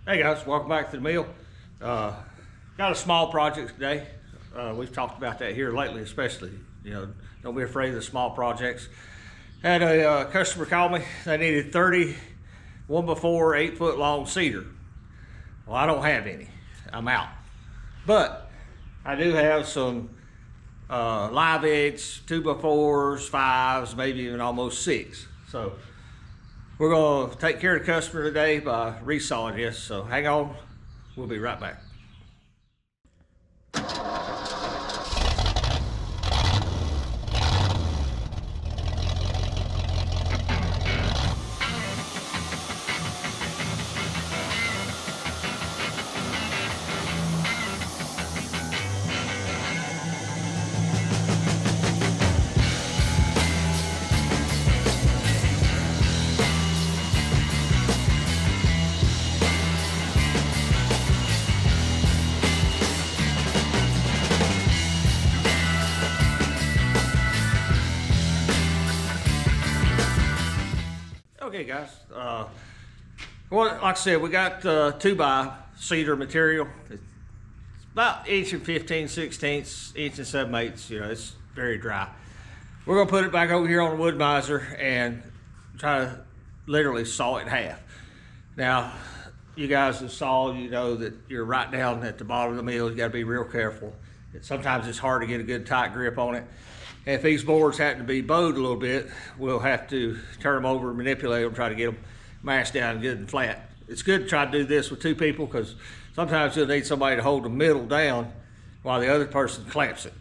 Hey guys, welcome back to the mill. Got a small project today. We've talked about that here lately, especially. Don't be afraid of the small projects. Had a customer call me. They needed 30 1x4 8-foot long cedar. Well, I don't have any. I'm out. But I do have some live edge 2x4s, 5s, maybe even almost 6. So we're going to take care of the customer today by resawing this. So hang on, we'll be right back. Okay guys, well, like I said, we got 2x cedar material. It's about 1 15/16, 1 7/8. It's very dry. We're gonna put it back over here on the wood miser and try to literally saw it in half. Now, you guys have sawed, you know that you're right down at the bottom of the mill. You gotta be real careful. Sometimes it's hard to get a good tight grip on it. And if these boards happen to be bowed a little bit, we'll have to turn them over, manipulate them, try to get them mashed down good and flat. It's good to try to do this with 2 people because sometimes you'll need somebody to hold the middle down while the other person clamps it.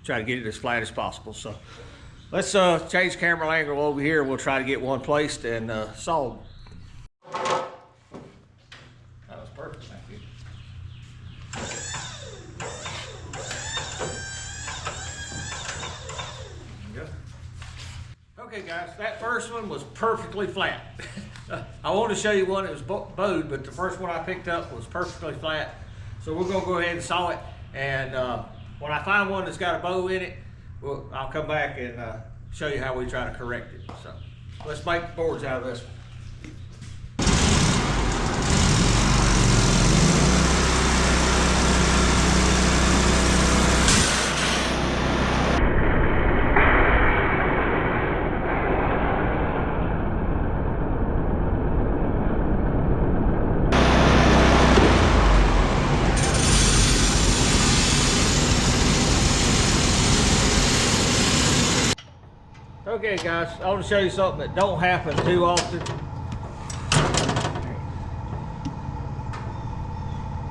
Try to get it as flat as possible. So let's change camera angle over here. We'll try to get one placed and sawed. That was perfect, thank you. Okay guys, that first one was perfectly flat. I wanted to show you one that was bowed, but the first one I picked up was perfectly flat. So we're gonna go ahead and saw it, and when I find one that's got a bow in it, I'll come back and show you how we try to correct it. So let's make the boards out of this one. Okay guys, I want to show you something that don't happen too often.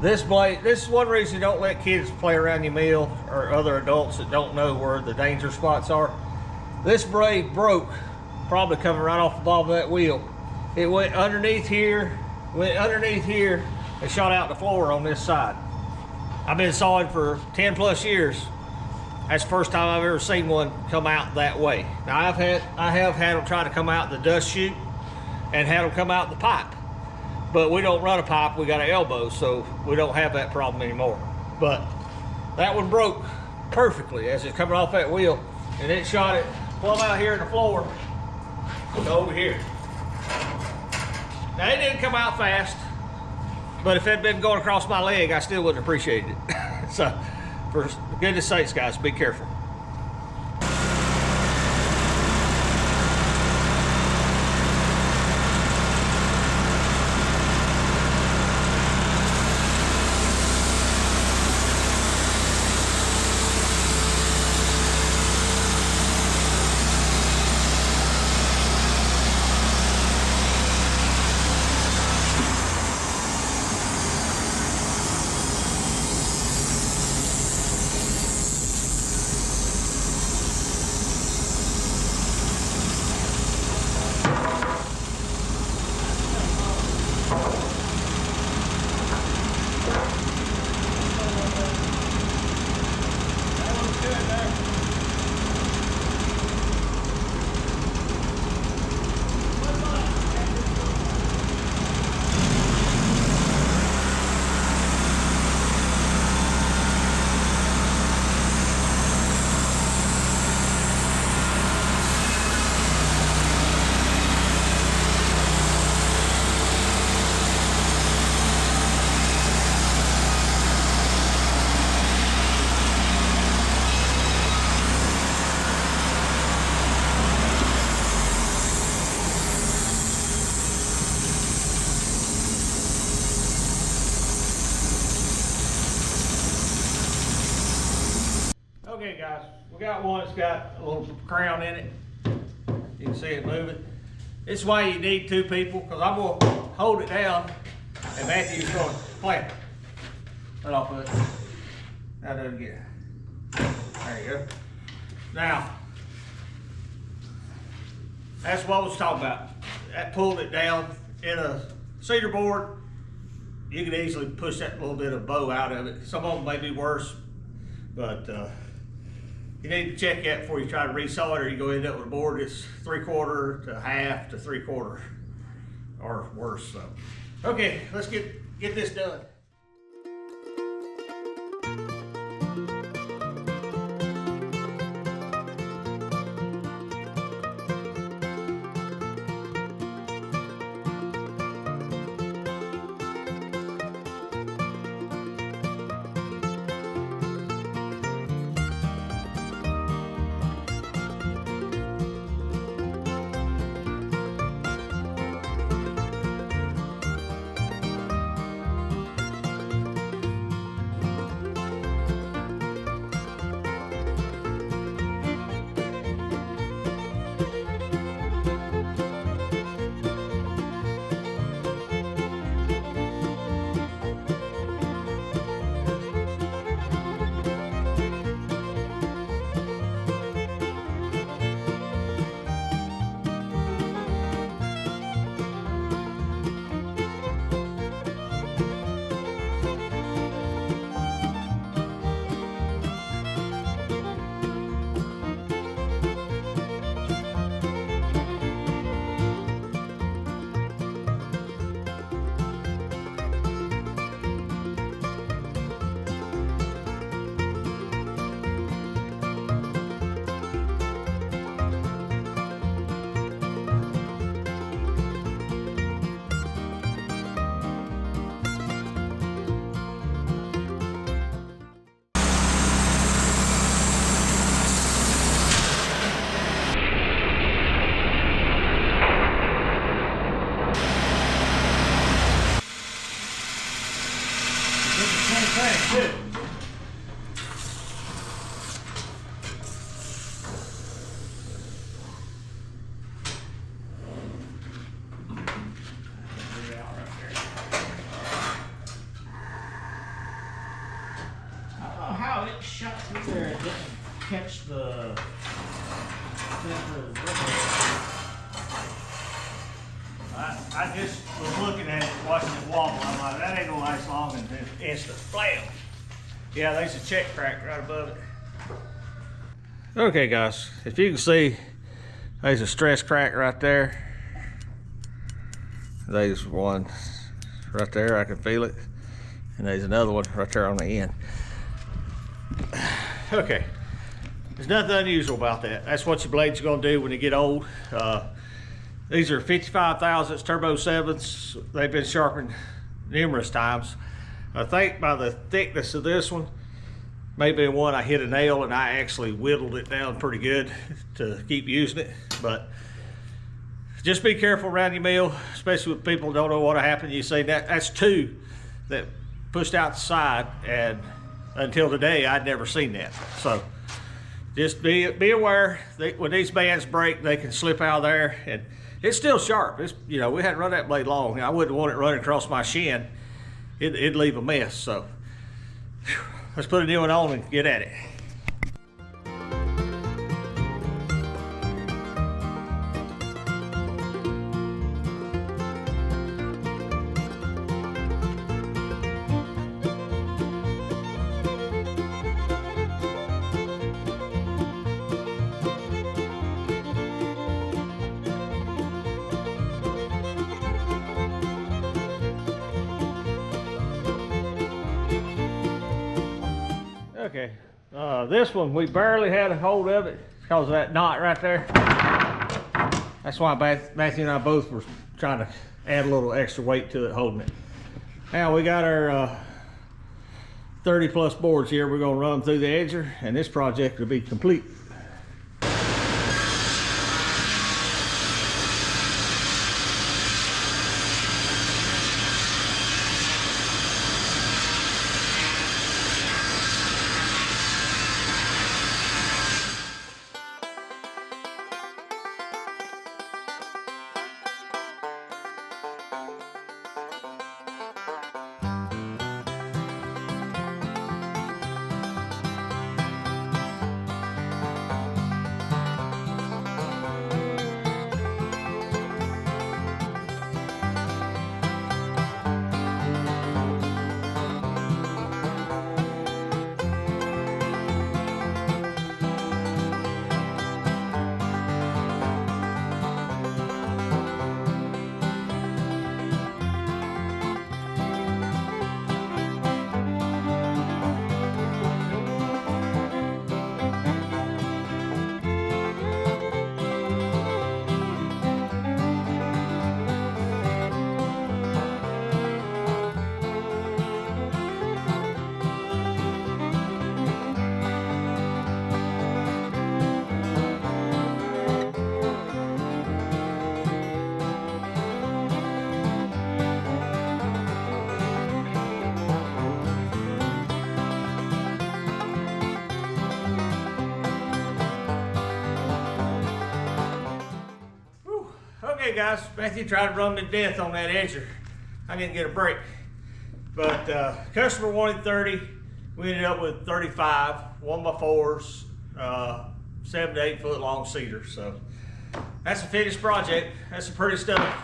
This blade, this is one reason you don't let kids play around your mill or other adults that don't know where the danger spots are. This blade broke, probably coming right off the bottom of that wheel. It went underneath here, and shot out the floor on this side. I've been sawing for 10 plus years. That's the first time I've ever seen one come out that way. Now I have had them try to come out the dust chute and had them come out the pipe, but we don't run a pipe. We got an elbow, so we don't have that problem anymore. But that one broke perfectly as it's coming off that wheel, and it shot it plumb out here in the floor to over here. Now it didn't come out fast, but if it had been going across my leg, I still wouldn't appreciate it. So, for goodness sakes, guys, be careful. Okay guys, we got one that's got a little crown in it. You can see it moving. This is why you need two people, because I'm going to hold it down and Matthew's going to clamp it. Right off of it. Now do it again. There you go. Now, that's what I was talking about. That pulled it down in a cedar board. You can easily push that little bit of bow out of it. Some of them may be worse, but you need to check that before you try to resaw it, or you go end up with a board that's 3/4 to half to 3/4 or worse. So, okay, let's get this done. Shot through there and didn't catch the I just was looking at it, watching it wobble. I'm like, that ain't gonna last long, and then instant flail. Yeah, there's a check crack right above it. Okay guys, if you can see, there's a stress crack right there. There's one right there, I can feel it. And there's another one right there on the end. Okay, there's nothing unusual about that. That's what your blades are gonna do when they get old. These are 55 thousandths turbo 7s. They've been sharpened numerous times. I think by the thickness of this one, maybe one I hit a nail and I actually whittled it down pretty good to keep using it. But just be careful around your mill, especially with people who don't know what'll happen. You see that's two that pushed out the side, and until today I'd never seen that. So just be aware that when these bands break, they can slip out of there, and it's still sharp. It's, you know, we hadn't run that blade long. I wouldn't want it running across my shin. It'd leave a mess. So let's put a new one on and get at it. Okay, this one we barely had a hold of it because of that knot right there. That's why Matthew and I both were trying to add a little extra weight to it, holding it. Now we got our 30 plus boards here. We're gonna run them through the edger, and this project will be complete. Okay guys, Matthew tried to run me to death on that edger. I didn't get a break. But customer wanted 30. We ended up with 35, 1x4s, 7 to 8 foot long cedar. So that's a finished project. That's some pretty stuff.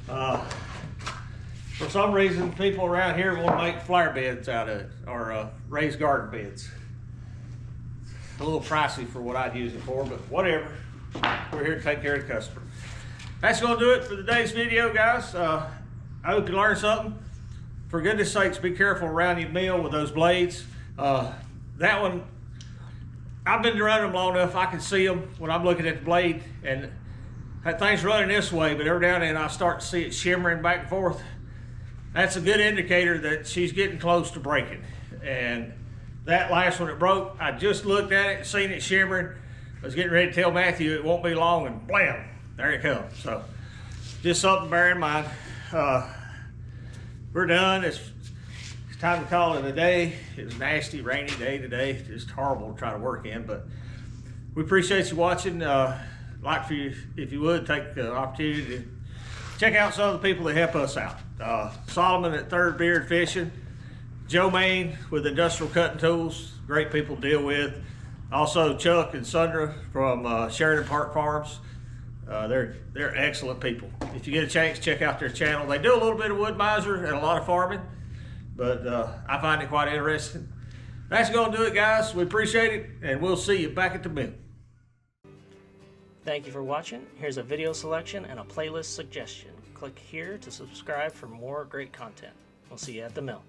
For some reason, people around here want to make flower beds out of it, or raised garden beds. A little pricey for what I'd use it for, but whatever. We're here to take care of the customer. That's going to do it for today's video, guys. I hope you learned something. For goodness sakes, be careful around your mill with those blades. That one, I've been running them long enough, I can see them when I'm looking at the blade, and that thing's running this way, but every now and then I start to see it shimmering back and forth. That's a good indicator that she's getting close to breaking. And that last one that broke, I just looked at it and seen it shimmering. I was getting ready to tell Matthew it won't be long, and blam, there it comes. So just something to bear in mind. We're done. It's time to call it a day. It was a nasty, rainy day today. Just horrible to try to work in, but we appreciate you watching. Like for you, if you would, take the opportunity to check out some of the people that help us out. Solomon at Third Beard Fishing, Joe Maine with Industrial Cutting Tools, great people to deal with. Also Chuck and Sandra from Shearton Park Farms. They're excellent people. If you get a chance, check out their channel. They do a little bit of wood miser and a lot of farming, but I find it quite interesting. That's going to do it, guys. We appreciate it, and we'll see you back at the mill. Thank you for watching. Here's a video selection and a playlist suggestion. Click here to subscribe for more great content. We'll see you at the mill.